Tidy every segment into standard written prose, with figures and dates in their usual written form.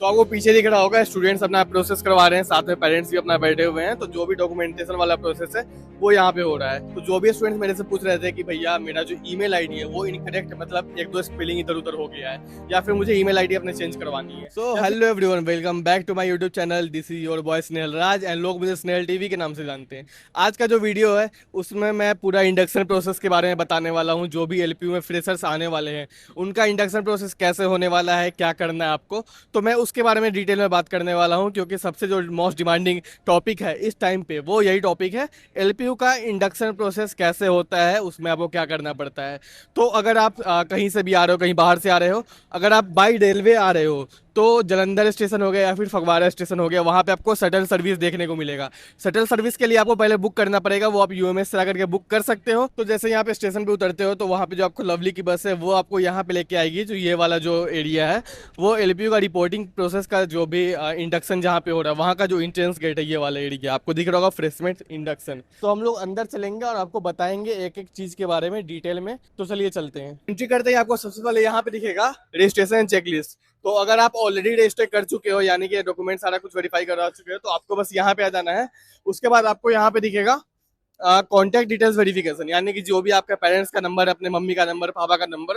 तो आपको पीछे दिख रहा होगा स्टूडेंट्स अपना प्रोसेस करवा रहे हैं, साथ में पेरेंट्स भी अपना बैठे हुए हैं। तो जो भी डॉक्यूमेंटेशन वाला प्रोसेस है वो यहाँ पे हो रहा है। तो जो भी स्टूडेंट्स मेरे से पूछ रहे थे कि भैया मेरा जो ईमेल आईडी है वो इनकरेक्ट, मतलब एक दो स्पेलिंग इधर उधर हो गया है, या फिर मुझे ईमेल आईडी अपने चेंज करवानी है। So hello everyone, welcome back to my YouTube channel. This is your boy Snehal Raj and लोग मुझे स्नेहल टीवी के नाम से जानते हैं। आज का जो वीडियो है उसमें मैं पूरा इंडक्शन प्रोसेस के बारे में बताने वाला हूँ। जो भी एलपीयू में फ्रेशर्स आने वाले हैं उनका इंडक्शन प्रोसेस कैसे होने वाला है, क्या करना है आपको, तो मैं उसके बारे में डिटेल में बात करने वाला हूं। क्योंकि सबसे जो मोस्ट डिमांडिंग टॉपिक है इस टाइम पे वो यही टॉपिक है, एलपीयू का इंडक्शन प्रोसेस कैसे होता है, उसमें आपको क्या करना पड़ता है। तो अगर आप कहीं से भी आ रहे हो, कहीं बाहर से आ रहे हो, अगर आप बाई रेलवे आ रहे हो तो जलंधर स्टेशन हो गया या फिर फगवाड़ा स्टेशन हो गया, वहाँ पे आपको शटल सर्विस देखने को मिलेगा। शटल सर्विस के लिए आपको पहले बुक करना पड़ेगा, वो आप यूएमएस से आकर के बुक कर सकते हो। तो जैसे यहाँ पे स्टेशन पे उतरते हो तो वहाँ पे जो आपको लवली की बस है वो आपको यहाँ पे लेके आएगी। जो ये वाला जो एरिया है वो एलपीयू का रिपोर्टिंग प्रोसेस का जो भी इंडक्शन जहाँ पे हो रहा है वहाँ का जो इंट्रेंस गेट है, ये वाला एरिया आपको दिख रहा होगा, फ्रेशमेंट इंडक्शन। तो हम लोग अंदर चलेंगे और आपको बताएंगे एक एक चीज के बारे में डिटेल में। तो चलिए चलते हैं। एंट्री करते ही आपको सबसे पहले यहाँ पे दिखेगा रजिस्ट्रेशन चेकलिस्ट। तो अगर आप ऑलरेडी रजिस्टर कर चुके हो, यानी कि डॉक्यूमेंट सारा कुछ वेरीफाई करा चुके हो, तो आपको बस यहाँ पे आ जाना है। उसके बाद आपको यहाँ पे दिखेगा कॉन्टैक्ट डिटेल्स वेरिफिकेशन, यानी कि जो भी आपके पेरेंट्स का नंबर, अपने मम्मी का नंबर, पापा का नंबर,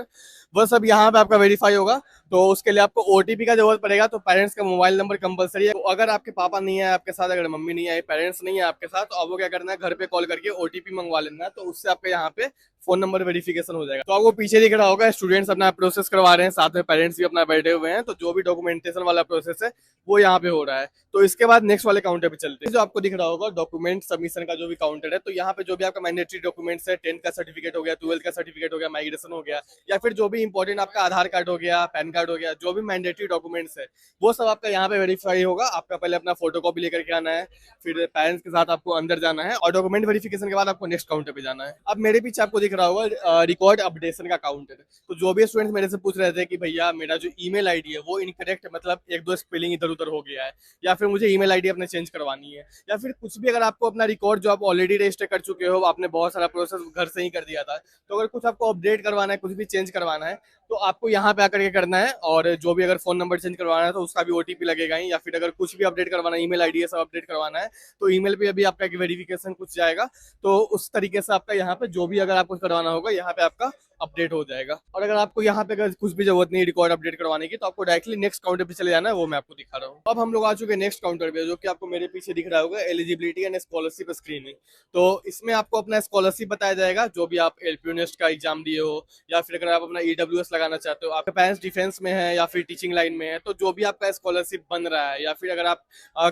वो सब यहाँ पे आपका वेरीफाई होगा। तो उसके लिए आपको ओटीपी का जरूरत पड़ेगा। तो पेरेंट्स का मोबाइल नंबर कंपलसरी है। तो अगर आपके पापा नहीं है आपके साथ, अगर मम्मी नहीं है, पेरेंट्स नहीं है आपके साथ, तो आपको क्या करना है, घर पे कॉल करके ओटीपी मंगवा लेना है। तो उससे आपके यहाँ पे फोन नंबर वेरिफिकेशन हो जाएगा। तो आपको पीछे दिख रहा होगा स्टूडेंट्स अपना प्रोसेस करवा रहे हैं, साथ में पेरेंट्स भी अपना बैठे हुए हैं। तो जो भी डॉक्यूमेंटेशन वाला प्रोसेस है वो यहाँ पे हो रहा है। तो इसके बाद नेक्स्ट वाले काउंटर पे चलते हैं। जो आपको दिख रहा होगा डॉक्यूमेंट सबमिशन का जो भी काउंटर है, तो यहाँ पे जो भी आपका मैंडेटरी डॉक्यूमेंट्स है, 10th का सर्टिफिकेट हो गया, 12th का सर्टिफिकेट हो गया, माइग्रेशन हो गया, या फिर जो भी इंपॉर्टेंट आपका आधार कार्ड हो गया, पैन कार्ड हो गया, जो भी मैंडेटरी डॉक्यूमेंट्स है वो सब आपका यहाँ पे वेरीफाई होगा। आपका पहले अपना फोटो कॉपी लेकर के आना है, फिर पेरेंट्स के साथ आपको अंदर जाना है और डॉक्यूमेंट वेरिफिकेशन के बाद आपको नेक्स्ट काउंटर पे जाना है। अब मेरे पीछे आपको दिख रहा होगा रिकॉर्ड अपडेशन का काउंटर। तो जो भी स्टूडेंट्स मेरे से पूछ रहे थे कि भैया मेरा जो ईमेल आईडी है वो इनकरेक्ट, मतलब एक दो स्पेलिंग इधर उधर हो गया है, या फिर मुझे ईमेल आईडी अपने चेंज करवानी है, या फिर कुछ भी, अगर आपको अपना रिकॉर्ड जो आप ऑलरेडी रजिस्टर कर चुके हो, आपने बहुत सारा प्रोसेस घर से ही कर दिया था, तो अगर कुछ आपको अपडेट करवाना है, कुछ भी चेंज करवाना है, तो आपको यहाँ पे आकर के करना है। और जो भी अगर फोन नंबर चेंज करवाना है तो उसका भी ओटीपी लगेगा ही, या फिर अगर कुछ भी अपडेट करवाना है, ईमेल आईडी सब अपडेट करवाना है, तो ईमेल पे अभी आपका एक वेरिफिकेशन कुछ जाएगा। तो उस तरीके से आपका यहाँ पे जो भी अगर आपको करवाना होगा यहाँ पे आपका अपडेट हो जाएगा। और अगर आपको यहाँ पे अगर कुछ भी जरूरत नहीं रिकॉर्ड अपडेट करवाने की, तो आपको डायरेक्टली नेक्स्ट काउंटर पे चले जाना है, वो मैं आपको दिखा रहा हूँ। अब हम लोग आ चुके हैं नेक्स्ट काउंटर पे, जो कि आपको मेरे पीछे दिख रहा होगा, एलिजिबिलिटी एंड स्कॉलरशिप स्क्रीनिंग। तो इसमें आपको अपना स्कॉलरशिप बताया जाएगा, जो भी आप एलपीयू नेस्ट का एग्जाम दिए हो, या फिर अगर आप अपना ईडब्ल्यूएस लगाना चाहते हो, आपके पेरेंट्स डिफेंस में है या फिर टीचिंग लाइन में है, तो जो भी आपका स्कॉलरशिप बन रहा है, या फिर अगर आप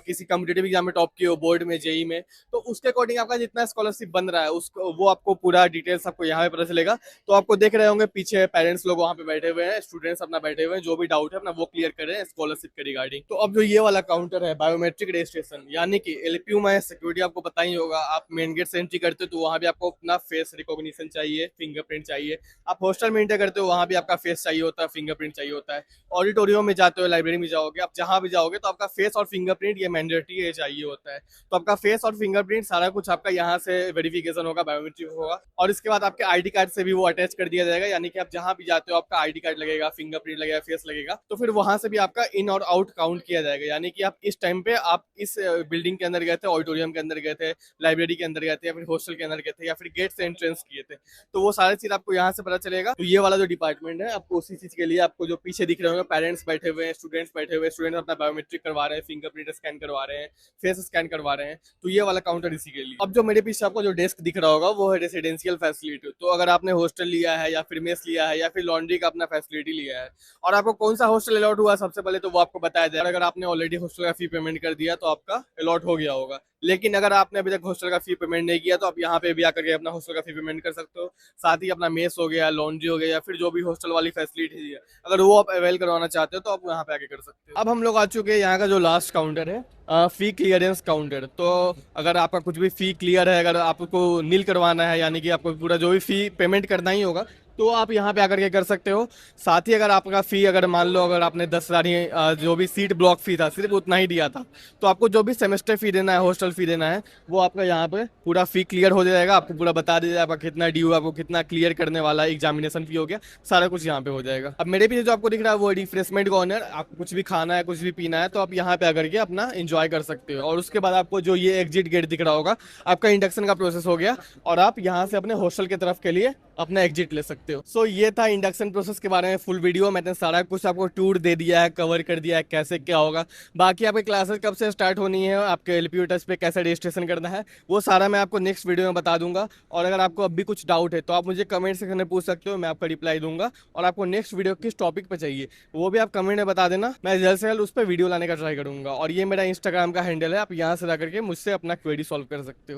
किसी कॉम्पिटेटिव एग्जाम में टॉप किए हो, बोर्ड में, जेई में, तो उसके अकॉर्डिंग आपका जितना स्कॉलरशिप बन रहा है उसको, वो आपको पूरा डिटेल्स आपको यहाँ पे पता चलेगा। तो आपको देख रहे होंगे पीछे पेरेंट्स लोग वहाँ पे बैठे हुए हैं, स्टूडेंट्स अपना बैठे हुए हैं, जो भी डाउट है अपना वो क्लियर कर रहे हैं स्कॉलरशिप के रिगार्डिंग। तो अब जो ये वाला काउंटर है बायोमेट्रिक रजिस्ट्रेशन, यानी कि एलपीयू में सिक्योरिटी आपको पता ही होगा, आप मेन गेट से एंट्री करते हो तो वहाँ भी आपको अपना फेस रिकॉग्निशन चाहिए, फिंगरप्रिंट चाहिए। आप हॉस्टल में एंटर करते हो वहाँ भी आपका फेस चाहिए होता है, फिंगरप्रिंट चाहिए होता है। ऑडिटोरियम में जाते हो, लाइब्रेरी में जाओगे, आप जहाँ भी जाओगे तो आपका फेस और फिंगरप्रिंट ये मैंडेटरी चाहिए होता है। तो आपका फेस और फिंगरप्रिंट सारा कुछ आपका यहाँ से वेरिफिकेशन होगा, बायोमेट्रिक होगा। और इसके बाद आपके आईडी कार्ड से भी वो अटैच कर दिया जाएगा, यानी कि आप जहाँ भी जाते हो आपका आईडी कार्ड लगेगा, फिंगरप्रिंट लगेगा, फेस लगेगा। तो फिर वहां से भी आपका इन और आउट काउंट किया जाएगा, यानी कि आप इस टाइम पे आप इस बिल्डिंग के अंदर गए थे, ऑडिटोरियम के अंदर गए थे, लाइब्रेरी के अंदर गए थे, या फिर हॉस्टल के अंदर गए थे, या फिर गेट से एंट्रेंस किए थे। तो वो सारी चीज आपको यहाँ से पता चलेगा। तो ये वाला जो डिपार्टमेंट है आपको उसी चीज के लिए, आपको जो पीछे दिख रहे होंगे पेरेंट्स बैठे हुए हैं, स्टूडेंट्स बैठे हुए हैं, स्टूडेंट्स अपना बायोमेट्रिक करवा रहे हैं, फिंगरप्रिंट स्कैन करवा रहे हैं, फेस स्कैन करवा रहे हैं। तो ये वाला काउंटर इसी के लिए। अब जो मेरे पीछे आपको जो डेस्क दिख रहा होगा वो है रेसिडेंशियल फैसिलिटी। तो अगर आपने हॉस्टल लिया है, या फिर मेस लिया है, या फिर लॉन्ड्री का अपना फैसिलिटी लिया है, और आपको कौन सा हॉस्टल अलॉट हुआ सबसे पहले तो वो आपको बताया जाए। अगर आपने ऑलरेडी हॉस्टल का फी पेमेंट कर दिया तो आपका अलॉट हो गया होगा। लेकिन अगर आपने अभी तक हॉस्टल का फी पेमेंट नहीं किया तो आप यहाँ पे भी आकर के अपना हॉस्टल का फी पेमेंट कर सकते हो। साथ ही अपना मेस हो गया, लॉन्ड्री हो गया, या फिर जो भी हॉस्टल वाली फैसिलिटी है अगर वो आप अवेल करवाना चाहते हो तो आप यहाँ पे आके कर सकते हो। अब हम लोग आ चुके हैं यहाँ का जो लास्ट काउंटर है, फी क्लियरेंस काउंटर। तो अगर आपका कुछ भी फी क्लियर है, अगर आपको नील करवाना है, यानी कि आपको पूरा जो भी फी पेमेंट करना ही होगा, तो आप यहाँ पे आकर के कर सकते हो। साथ ही अगर आपका फी, अगर मान लो अगर आपने 10,000 ही जो भी सीट ब्लॉक फी था सिर्फ उतना ही दिया था, तो आपको जो भी सेमेस्टर फी देना है, हॉस्टल फी देना है, वो आपका यहाँ पे पूरा फी क्लियर हो जाएगा। आपको पूरा बता दिया जाएगा कितना ड्यू, आपको कितना क्लियर करने वाला है, एग्जामिनेशन फी हो गया, सारा कुछ यहाँ पे हो जाएगा। अब मेरे पीछे जो आपको दिख रहा है वो रिफ्रेशमेंट कॉर्नर, आपको कुछ भी खाना है, कुछ भी पीना है, तो आप यहाँ पे आकर के अपना एंजॉय कर सकते हो। और उसके बाद आपको जो ये एग्जिट गेट दिख रहा होगा, आपका इंडक्शन का प्रोसेस हो गया और आप यहाँ से अपने हॉस्टल की तरफ के लिए अपना एग्जिट ले सकते हो। सो ये था इंडक्शन प्रोसेस के बारे में फुल वीडियो। मैंने सारा कुछ आपको टूर दे दिया है, कवर कर दिया है कैसे क्या होगा। बाकी आपके क्लासेस कब से स्टार्ट होनी है, आपके एलपीयू टेस्ट पे कैसे रजिस्ट्रेशन करना है, वो सारा मैं आपको नेक्स्ट वीडियो में बता दूंगा। और अगर आपको अब भी कुछ डाउट है तो आप मुझे कमेंट सेक्शन में पूछ सकते हो, मैं आपका रिप्लाई दूंगा। और आपको नेक्स्ट वीडियो किस टॉपिक पे चाहिए वो भी आप कमेंट में बता देना, मैं जल्द से जल्द उस पर वीडियो लाने का ट्राई करूंगा। और ये मेरा इंस्टाग्राम का हैंडल है, आप यहाँ से जाकर के मुझसे अपना क्वेरी सॉल्व कर सकते हो।